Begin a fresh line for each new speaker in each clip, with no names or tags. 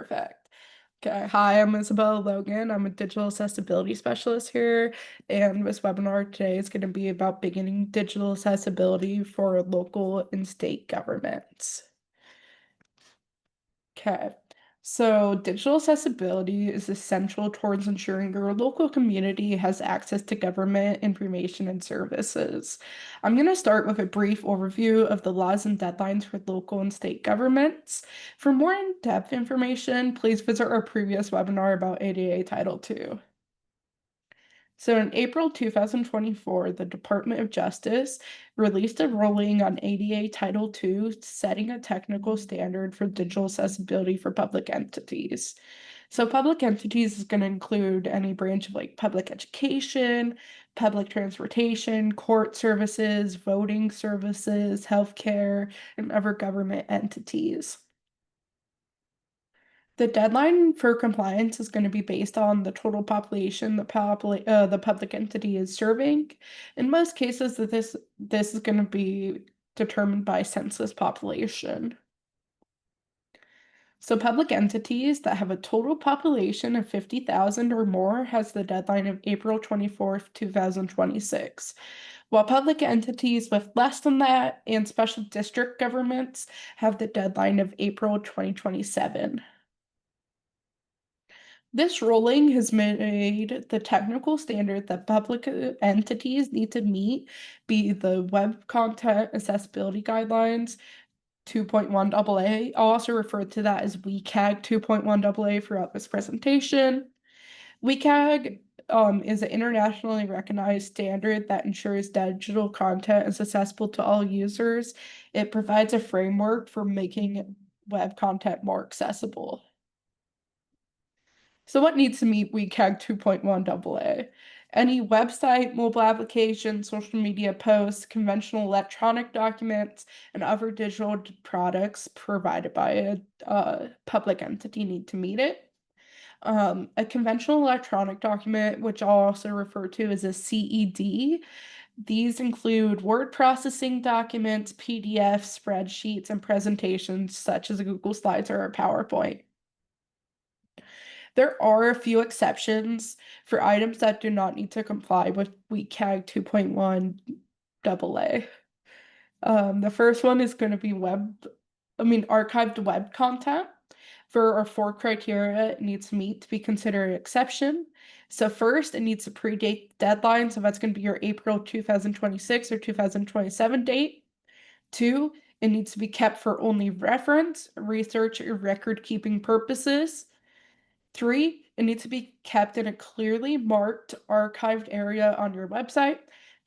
Perfect. Okay, hi, I'm Isabella Logan. I'm a digital accessibility specialist here, and this webinar today is going to be about beginning digital accessibility for local and state governments. Okay, so digital accessibility is essential towards ensuring your local community has access to government information and services. I'm going to start with a brief overview of the laws and deadlines for local and state governments. For more in-depth information, please visit our previous webinar about ADA Title II. So in April 2024, the Department of Justice released a ruling on ADA Title II, setting a technical standard for digital accessibility for public entities. So public entities is going to include any branch of like public education, public transportation, court services, voting services, healthcare, and other government entities. The deadline for compliance is going to be based on the total population the public entity is serving. In most cases, this is going to be determined by census population. So public entities that have a total population of 50,000 or more has the deadline of April 24th, 2026. While public entities with less than that and special district governments have the deadline of April 2027. This ruling has made the technical standard that public entities need to meet be the Web Content Accessibility Guidelines 2.1 AA. I'll also refer to that as WCAG 2.1 AA throughout this presentation. WCAG is an internationally recognized standard that ensures digital content is accessible to all users. It provides a framework for making web content more accessible. So what needs to meet WCAG 2.1 AA? Any website, mobile application, social media posts, conventional electronic documents, and other digital products provided by a public entity need to meet it. A conventional electronic document, which I'll also refer to as a CED, these include word processing documents, PDFs, spreadsheets, and presentations such as Google Slides or a PowerPoint. There are a few exceptions for items that do not need to comply with WCAG 2.1 AA. The first one is going to be archived web content. There are four criteria it needs to meet to be considered an exception. So first, it needs to predate the deadline, so that's going to be your April 2026 or 2027 date. Two, it needs to be kept for only reference, research, or record-keeping purposes. Three, it needs to be kept in a clearly marked archived area on your website.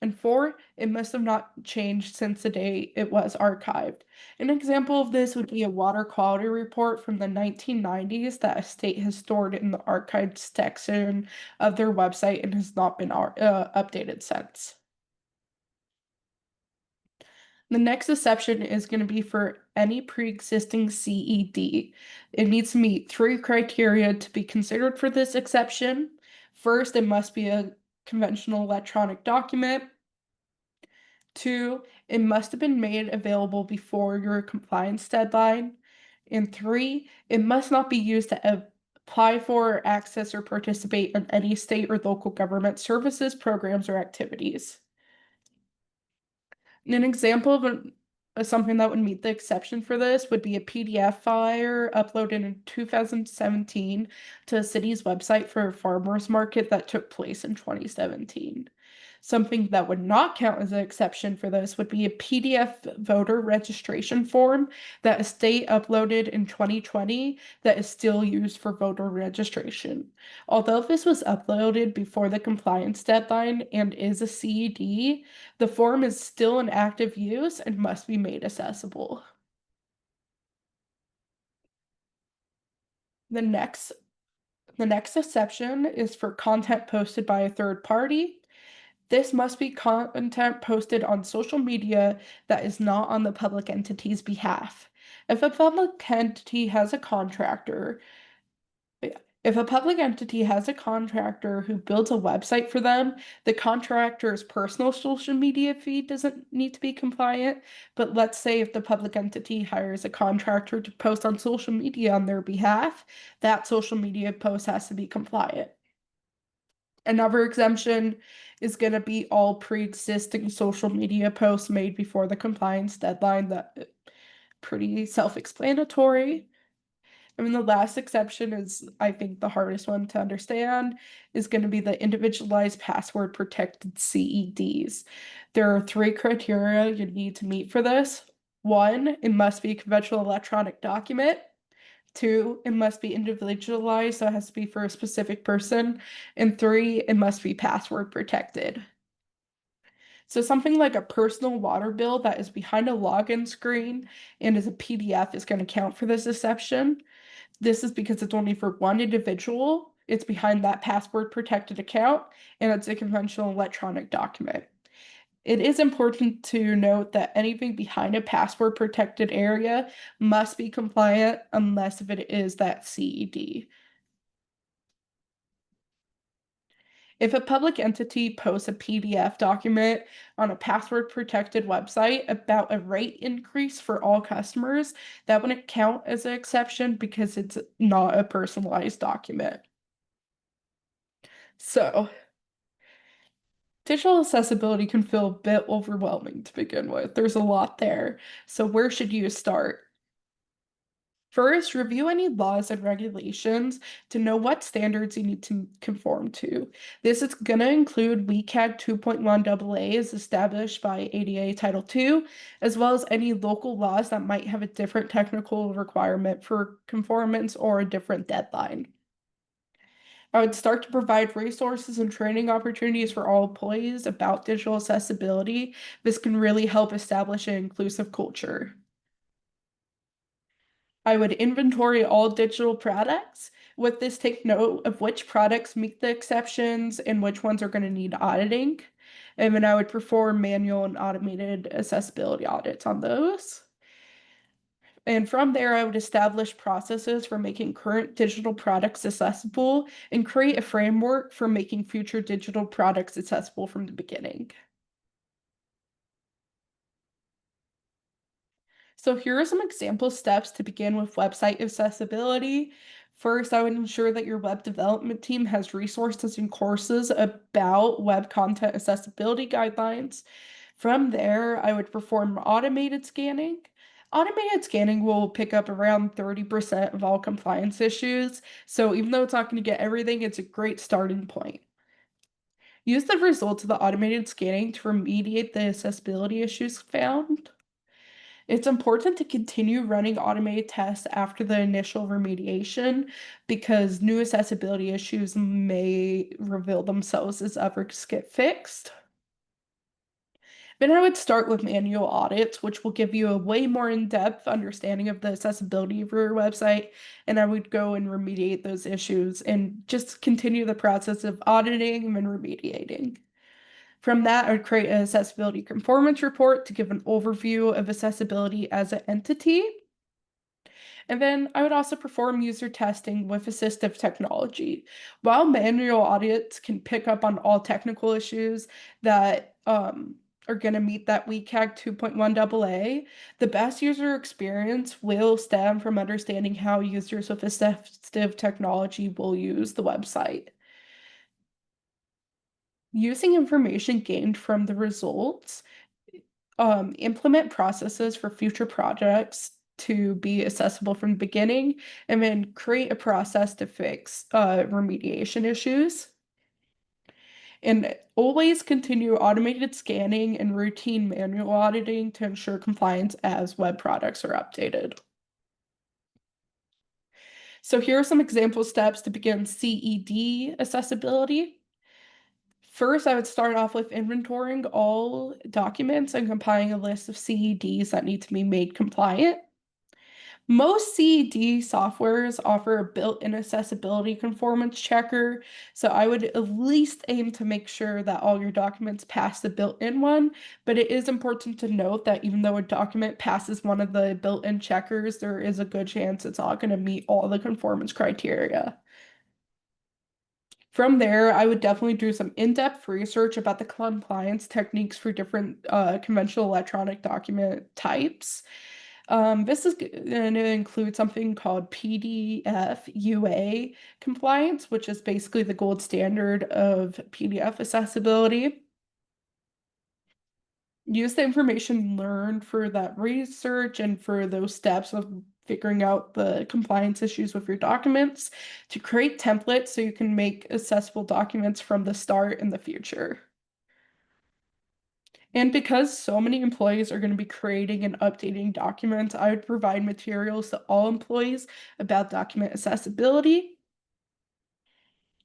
And four, it must have not changed since the day it was archived. An example of this would be a water quality report from the 1990s that a state has stored in the archived section of their website and has not been updated since. The next exception is going to be for any pre-existing CED. It needs to meet three criteria to be considered for this exception. First, it must be a conventional electronic document. Two, it must have been made available before your compliance deadline. And three, it must not be used to apply for, access, or participate in any state or local government services, programs, or activities. An example of something that would meet the exception for this would be a PDF file uploaded in 2017 to a city's website for a farmer's market that took place in 2017. Something that would not count as an exception for this would be a PDF voter registration form that a state uploaded in 2020 that is still used for voter registration. Although this was uploaded before the compliance deadline and is a CED, the form is still in active use and must be made accessible. The next exception is for content posted by a third party. This must be content posted on social media that is not on the public entity's behalf. If a public entity has a contractor, If a public entity has a contractor who builds a website for them, the contractor's personal social media feed doesn't need to be compliant. But let's say if the public entity hires a contractor to post on social media on their behalf, that social media post has to be compliant. Another exemption is going to be all pre-existing social media posts made before the compliance deadline. That pretty self-explanatory. I mean, the last exception is, I think, the hardest one to understand is going to be the individualized password protected CEDs. There are three criteria you need to meet for this. One, it must be a conventional electronic document. Two, it must be individualized, so it has to be for a specific person. And three, it must be password protected. So something like a personal water bill that is behind a login screen and is a PDF is going to count for this exception. This is because it's only for one individual, it's behind that password protected account, and it's a conventional electronic document. It is important to note that anything behind a password protected area must be compliant unless if it is that CED. If a public entity posts a PDF document on a password protected website about a rate increase for all customers, that wouldn't count as an exception because it's not a personalized document. So, digital accessibility can feel a bit overwhelming to begin with. There's a lot there. So, where should you start? First, review any laws and regulations to know what standards you need to conform to. This is going to include WCAG 2.1 AA as established by ADA Title II, as well as any local laws that might have a different technical requirement for conformance or a different deadline. I would start to provide resources and training opportunities for all employees about digital accessibility. This can really help establish an inclusive culture. I would inventory all digital products. With this, take note of which products meet the exceptions and which ones are going to need auditing. And then I would perform manual and automated accessibility audits on those. And from there, I would establish processes for making current digital products accessible and create a framework for making future digital products accessible from the beginning. So here are some example steps to begin with website accessibility. First, I would ensure that your web development team has resources and courses about web content accessibility guidelines. From there, I would perform automated scanning. Automated scanning will pick up around 30% of all compliance issues. So even though it's not going to get everything, it's a great starting point. Use the results of the automated scanning to remediate the accessibility issues found. It's important to continue running automated tests after the initial remediation because new accessibility issues may reveal themselves as others get fixed. Then I would start with manual audits, which will give you a way more in-depth understanding of the accessibility of your website. And I would go and remediate those issues and just continue the process of auditing and remediating. From that, I would create an accessibility conformance report to give an overview of accessibility as an entity. And then I would also perform user testing with assistive technology. While manual audits can pick up on all technical issues that are going to meet that WCAG 2.1 AA, the best user experience will stem from understanding how users with assistive technology will use the website. Using information gained from the results, implement processes for future projects to be accessible from the beginning, and then create a process to fix remediation issues. And always continue automated scanning and routine manual auditing to ensure compliance as web products are updated. So here are some example steps to begin CED accessibility. First, I would start off with inventorying all documents and compiling a list of CEDs that need to be made compliant. Most CED softwares offer a built-in accessibility conformance checker, so I would at least aim to make sure that all your documents pass the built-in one, but it is important to note that even though a document passes one of the built-in checkers, there is a good chance it's not going to meet all the conformance criteria. From there, I would definitely do some in-depth research about the compliance techniques for different conventional electronic document types. This is going to include something called PDF UA compliance, which is basically the gold standard of PDF accessibility. Use the information learned for that research and for those steps of figuring out the compliance issues with your documents to create templates so you can make accessible documents from the start in the future. And because so many employees are going to be creating and updating documents, I would provide materials to all employees about document accessibility.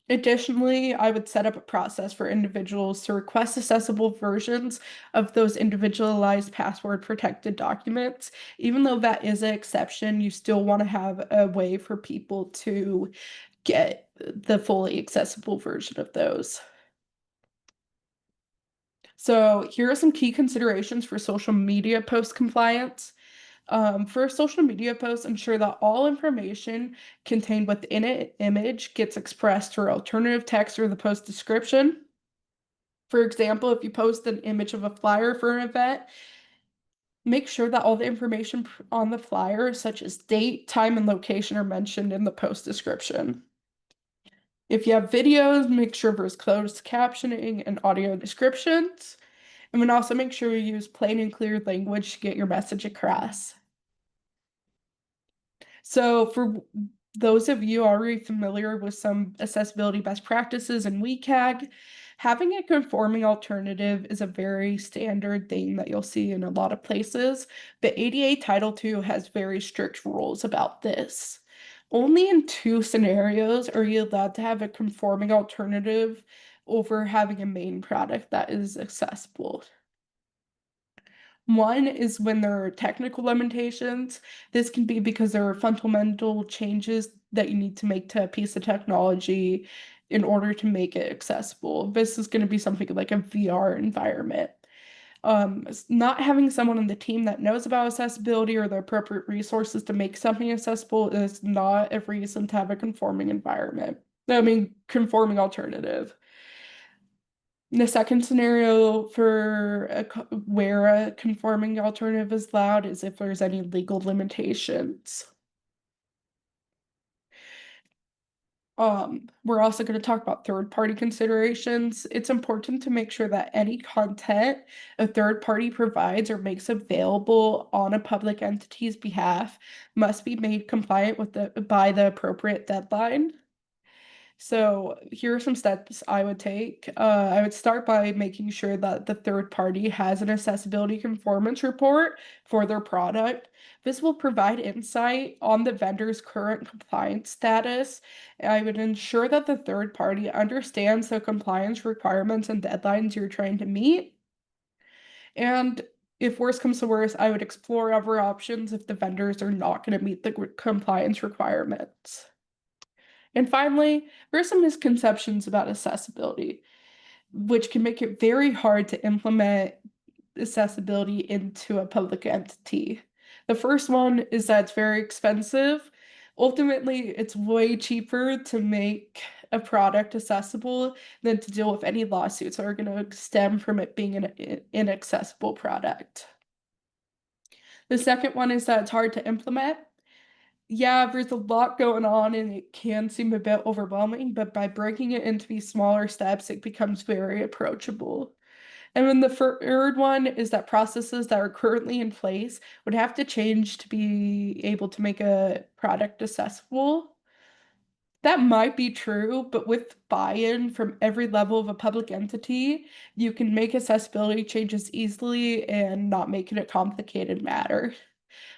Additionally, I would set up a process for individuals to request accessible versions of those individualized password protected documents. Even though that is an exception, you still want to have a way for people to get the fully accessible version of those. So here are some key considerations for social media post compliance. For social media posts, ensure that all information contained within an image gets expressed through alternative text or the post description. For example, if you post an image of a flyer for an event, make sure that all the information on the flyer, such as date, time, and location, are mentioned in the post description. If you have videos, make sure there's closed captioning and audio descriptions. And then also make sure you use plain and clear language to get your message across. So for those of you already familiar with some accessibility best practices in WCAG, having a conforming alternative is a very standard thing that you'll see in a lot of places. The ADA Title II has very strict rules about this. Only in 2 scenarios are you allowed to have a conforming alternative over having a main product that is accessible. One is when there are technical limitations. This can be because there are fundamental changes that you need to make to a piece of technology in order to make it accessible. This is going to be something like a VR environment. Not having someone on the team that knows about accessibility or the appropriate resources to make something accessible is not a reason to have a conforming environment. I mean, conforming alternative. The second scenario for where a conforming alternative is allowed is if there's any legal limitations. We're also going to talk about third-party considerations. It's important to make sure that any content a third party provides or makes available on a public entity's behalf must be made compliant with by the appropriate deadline. So here are some steps I would take. I would start by making sure that the third party has an accessibility conformance report for their product. This will provide insight on the vendor's current compliance status. I would ensure that the third party understands the compliance requirements and deadlines you're trying to meet. And if worse comes to worse, I would explore other options if the vendors are not going to meet the compliance requirements. And finally, there are some misconceptions about accessibility, which can make it very hard to implement accessibility into a public entity. The first one is that it's very expensive. Ultimately, it's way cheaper to make a product accessible than to deal with any lawsuits that are going to stem from it being an inaccessible product. The second one is that it's hard to implement. Yeah, there's a lot going on and it can seem a bit overwhelming, but by breaking it into these smaller steps, it becomes very approachable. And then the third one is that processes that are currently in place would have to change to be able to make a product accessible. That might be true, but with buy-in from every level of a public entity, you can make accessibility changes easily and not make it a complicated matter.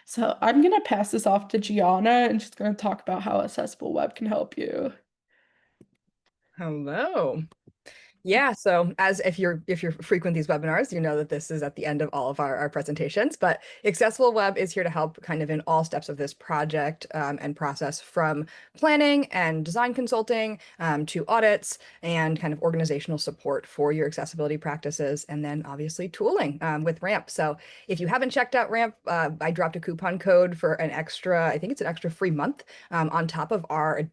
So I'm going to pass this off to Gianna and she's going to talk about how Accessible Web can help you.
Hello. Yeah, so as if you're frequent these webinars, you know that this is at the end of all of our presentations. But Accessible Web is here to help kind of in all steps of this project and process, from planning and design consulting to audits and kind of organizational support for your accessibility practices, and then obviously tooling with Ramp. So if you haven't checked out Ramp, I dropped a coupon code for an extra, I think it's an extra free month on top of our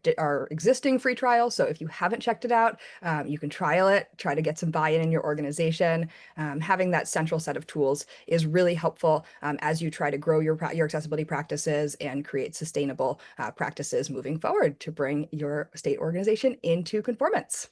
existing free trial. So if you haven't checked it out, you can trial it, try to get some buy-in in your organization. Having that central set of tools is really helpful as you try to grow your accessibility practices and create sustainable practices moving forward to bring your state organization into conformance.